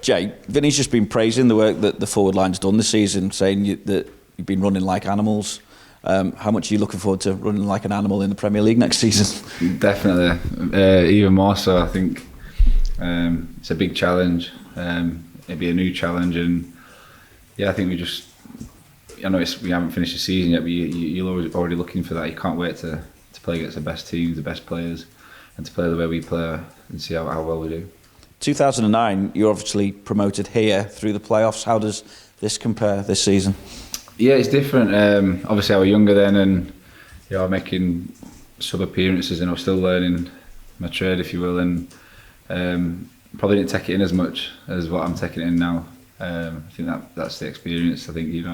Jay, Vinny's just been praising the work that the forward line's done this season, saying that you've been running like animals. How much are you looking forward to running like an animal in the Premier League next season? Definitely, even more so. I think it's a big challenge. It'd be a new challenge, and I think I know we haven't finished the season yet, but you're already looking for that. You can't wait to play against the best teams, the best players, and to play the way we play and see how well we do. 2009, you're obviously promoted here through the playoffs. How does this compare this season? Yeah, it's different. Obviously, I was younger then, and I'm making sub appearances, and I was still learning my trade, if you will, and probably didn't take it in as much as what I'm taking it in now. I think that's the experience. I think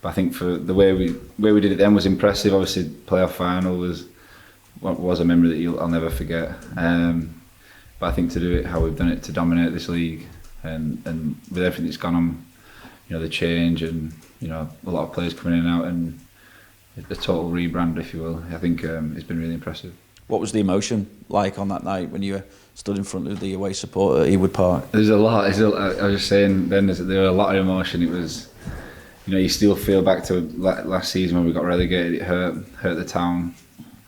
but I think for the way we did it then was impressive. Obviously, playoff final was a memory that I'll never forget. But I think to do it how we've done it, to dominate this league, and with everything that's gone on, the change and a lot of players coming in and out, and a total rebrand, if you will. I think it's been really impressive. What was the emotion like on that night when you were stood in front of the away support at Ewood Park? There's a lot. I was just saying then, there were a lot of emotion. It was, you still feel back to last season when we got relegated. It hurt the town,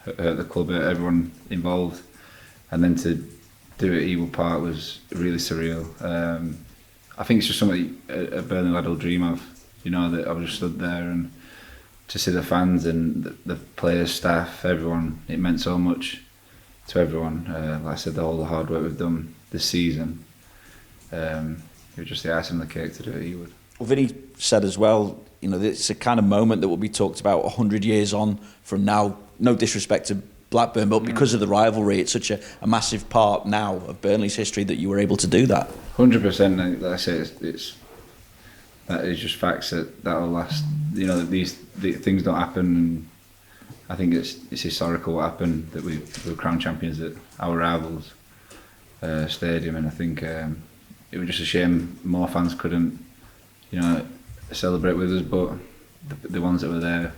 hurt the club, hurt everyone involved, and then to do it at Ewood Park was really surreal. I think it's just something a Burnley lad will dream of. That I was just stood there, and to see the fans and the players, staff, everyone, it meant so much to everyone. Like I said, all the hard work we've done this season, it was just the icing on the cake to do it at Ewood. Well, Vinny said as well, it's a kind of moment that will be talked about 100 years on from now. No disrespect to Blackburn, but because of the rivalry, it's such a massive part now of Burnley's history that you were able to do that. 100%. Like I say, that is just facts that will last. These things don't happen, and I think it's historical what happened, that we were crowned champions at our rivals' stadium, and I think it was just a shame more fans couldn't, celebrate with us, but the ones that were there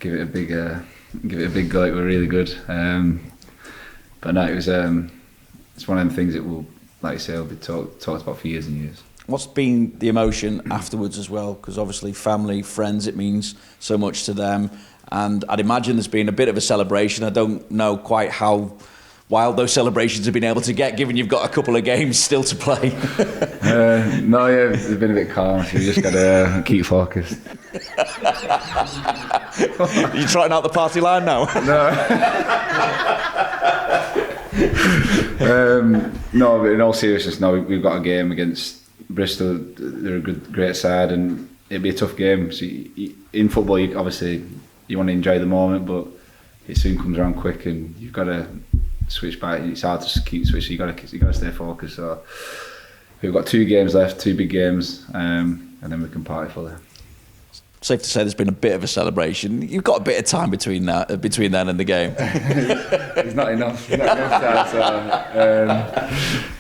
give it a big go. It were really good, but no, it was it's one of them things that will, like I say, will be talked about for years and years. What's been the emotion afterwards as well? Because obviously family, friends, it means so much to them. And I'd imagine there's been a bit of a celebration. I don't know quite how wild those celebrations have been able to get, given you've got a couple of games still to play. No, yeah, it's been a bit calm. So you just got to keep focused. Are you trotting out the party line now? No, but in all seriousness, we've got a game against Bristol. They're a great side, and it'd be a tough game. So in football, you want to enjoy the moment, but it soon comes around quick, and you've got to switch back. It's hard to keep switching. You got to stay focused. So we've got 2 games left, 2 big games, and then we can party fully. Safe to say there's been a bit of a celebration. You've got a bit of time between then and the game. It's not enough. Time. So,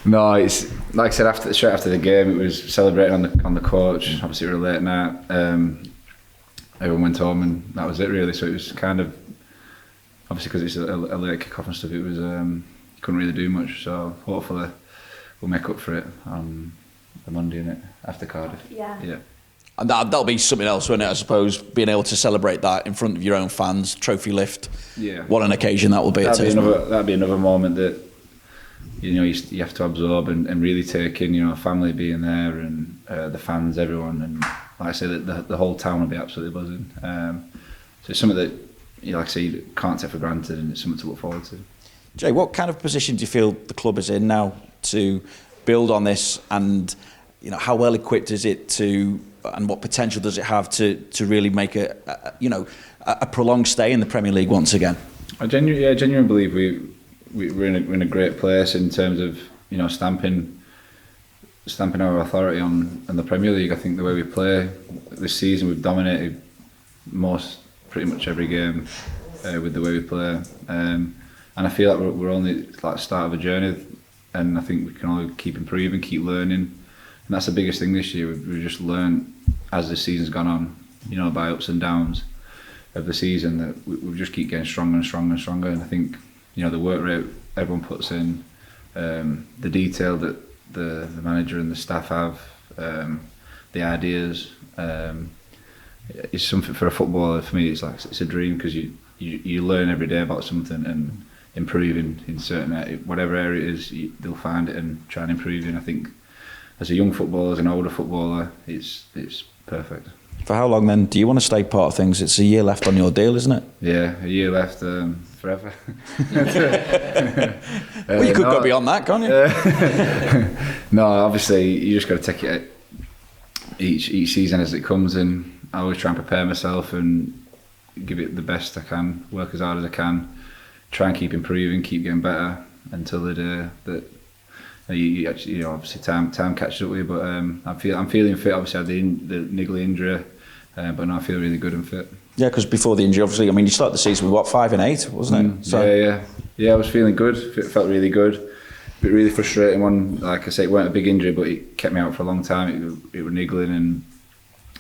no, it's like I said. Straight after the game, it was celebrating on the coach. Obviously, it was a late night. Everyone went home, and that was it really. So it was kind of, obviously because it's a late kick-off and stuff. It was couldn't really do much. So hopefully we'll make up for it on the Monday, innit, after Cardiff. Yeah. And that'll be something else, won't it? I suppose being able to celebrate that in front of your own fans, trophy lift. Yeah. What an occasion that will be. That'd be another moment that you have to absorb and really take in. Family being there and the fans, everyone, and like I say, the whole town will be absolutely buzzing. So it's something that like I say, you can't take for granted, and it's something to look forward to. Jay, what kind of position do you feel the club is in now to build on this, and how well equipped is it to? And what potential does it have to really make a prolonged stay in the Premier League once again? I genuinely believe we're in a great place in terms of stamping our authority on the Premier League. I think the way we play this season, we've dominated pretty much every game with the way we play, and I feel like we're only like the start of a journey, and I think we can only keep improving, keep learning. And that's the biggest thing this year. We've just learned as the season's gone on, by ups and downs of the season, that we just keep getting stronger and stronger and stronger. And I think, the work rate everyone puts in, the detail that the manager and the staff have, the ideas. It's something for a footballer. For me, it's a dream, because you learn every day about something and improving in certain whatever area it is, they'll find it and try and improve. And I think as a young footballer, as an older footballer, it's perfect. For how long then do you want to stay part of things? It's a year left on your deal, isn't it? Yeah, a year left, forever. Well, you could go beyond that, can't you? No, obviously you just got to take it each season as it comes, and I always try and prepare myself and give it the best I can, work as hard as I can, try and keep improving, keep getting better until the day that you actually, obviously time catches up with you. But I'm feeling fit. Obviously, I had the niggly injury, but now I feel really good and fit. Yeah, because before the injury, obviously, I mean, you started the season with 5 and 8, wasn't it? So, yeah. I was feeling good. Felt really good. But really frustrating one. Like I say, it weren't a big injury, but it kept me out for a long time. It was niggling,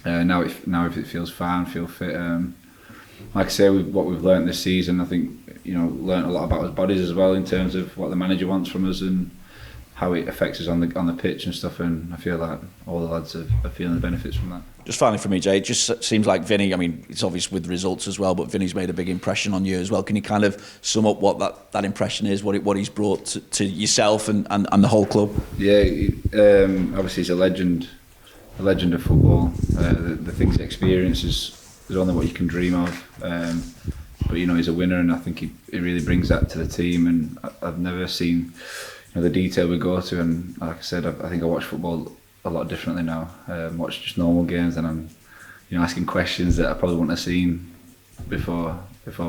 and now if it feels fine, feel fit. Like I say, what we've learnt this season, I think learnt a lot about our bodies as well, in terms of what the manager wants from us and how it affects us on the pitch and stuff. And I feel like all the lads are feeling the benefits from that. Just finally for me, Jay, it just seems like Vinny, I mean, it's obvious with results as well, but Vinny's made a big impression on you as well. Can you kind of sum up what that impression is, what he's brought to yourself and the whole club? Yeah, obviously he's a legend of football. The things he experiences is only what you can dream of. But he's a winner, and I think he really brings that to the team. And I've never seen the detail we go to. And like I said, I think I watch football a lot differently now. Watch just normal games, and I'm asking questions that I probably wouldn't have seen before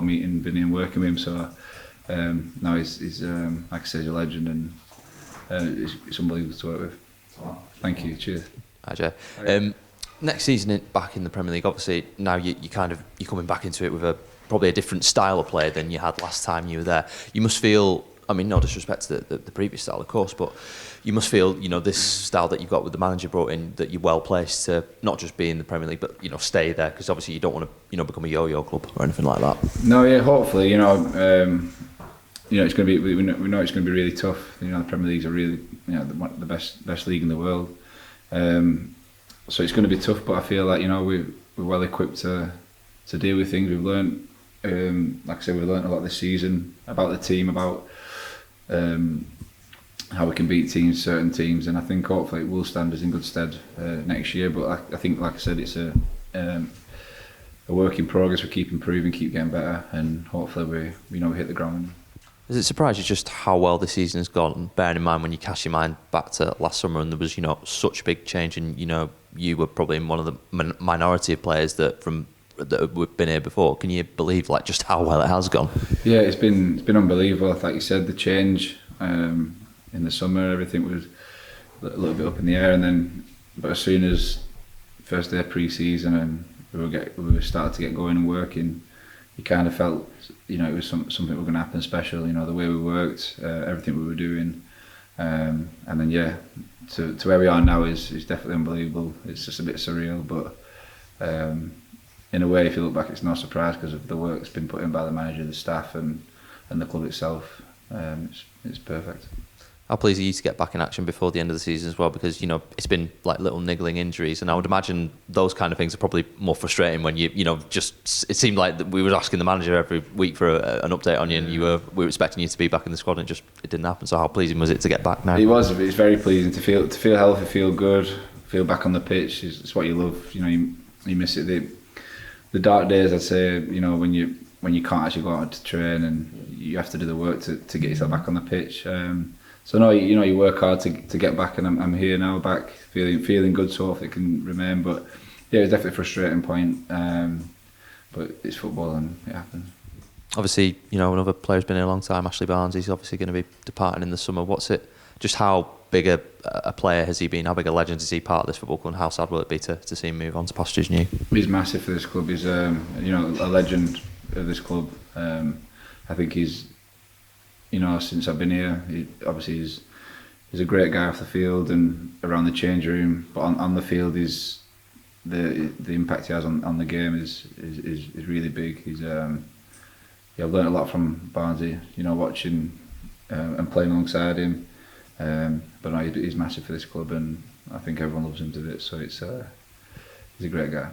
meeting Vinny and working with him. So now he's like I said, he's a legend, and it's unbelievable to work with. Thank you. Cheers. Hi, Jay. Next season back in the Premier League, obviously now you're coming back into it with probably a different style of play than you had last time you were there. You must feel, I mean, no disrespect to the previous style, of course, but you must feel, this style that you've got with the manager brought in, that you're well placed to not just be in the Premier League, but stay there, because obviously you don't want to become a yo-yo club or anything like that. No, yeah, hopefully, it's going to be. We know it's going to be really tough. The Premier League's are really, the best league in the world. So it's going to be tough, but I feel like we're well equipped to deal with things. We've learned, like I said, we've learned a lot this season about the team, about how we can beat certain teams, and I think hopefully it will stand us in good stead next year. But I think, like I said, it's a work in progress. We keep improving, keep getting better, and hopefully we hit the ground. Does it surprise you just how well this season has gone, bearing in mind when you cast your mind back to last summer and there was such a big change, and you were probably in one of the minority of players that have been here before? Can you believe just how well it has gone? Yeah, it's been unbelievable. Like you said, the change in the summer, everything was a little bit up in the air, but as soon as first day of pre-season and we were starting to get going and working, you kind of felt it was something was going to happen special. The way we worked, everything we were doing, and then to where we are now is definitely unbelievable. It's just a bit surreal, but in a way, if you look back, it's no surprise because of the work that's been put in by the manager, the staff, and the club itself. It's perfect. How pleased are you to get back in action before the end of the season as well? Because it's been like little niggling injuries, and I would imagine those kind of things are probably more frustrating when just it seemed like we were asking the manager every week for an update on you, and we were expecting you to be back in the squad, and it didn't happen. So how pleasing was it to get back now? It was. It's very pleasing to feel healthy, feel good, feel back on the pitch. It's what you love. You miss it. The dark days, I'd say, when you can't actually go out to train and you have to do the work to get yourself back on the pitch. So no, you work hard to get back, and I'm here now, back feeling good. So hopefully it can remain. But yeah, it's definitely a frustrating point. But it's football and it happens. Obviously, another player's been here a long time, Ashley Barnes. He's obviously going to be departing in the summer. Just how big a player has he been? How big a legend is he part of this football club? And how sad will it be to see him move on to pastures new? He's massive for this club. He's a legend of this club. I think he's, since I've been here, he's a great guy off the field and around the change room. But on the field, the impact he has on the game is really big. I've learned a lot from Barnesy. Watching and playing alongside him. But no, he's massive for this club, and I think everyone loves him to bits. So he's a great guy.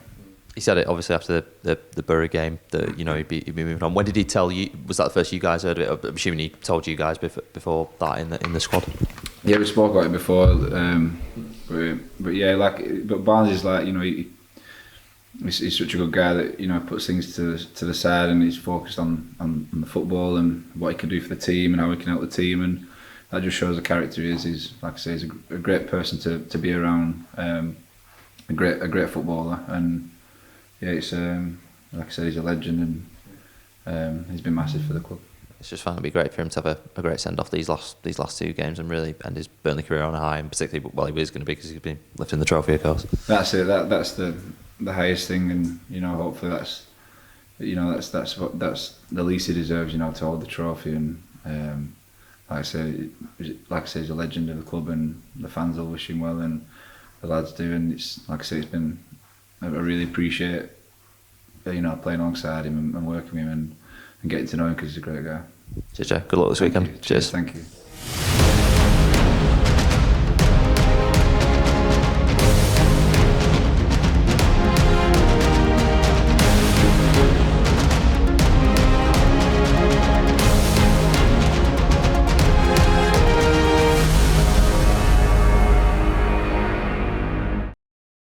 He said it obviously after the Borough game that he'd be moving on. When did he tell you? Was that the first you guys heard of it? I'm assuming he told you guys before that in the squad. Yeah, we spoke about it before. But yeah, but Barnes is he's such a good guy that puts things to the side, and he's focused on the football and what he can do for the team and how he can help the team, and that just shows the character he is. He's, like I say, he's a great person to be around, a great footballer, and yeah, it's like I said, he's a legend, and he's been massive for the club. It's just found it'd be great for him to have a great send off these last two games and really end his Burnley career on a high, and particularly he was going to be because he's been lifting the trophy, of course. That's it. That's the highest thing, and hopefully that's the least he deserves. To hold the trophy, and like I say, he's a legend of the club, and the fans will wish him well, and the lads do, and it's like I say, I really appreciate playing alongside him and working with him and getting to know him because he's a great guy. Cheers, Joe. Good luck this weekend. Cheers. Thank you.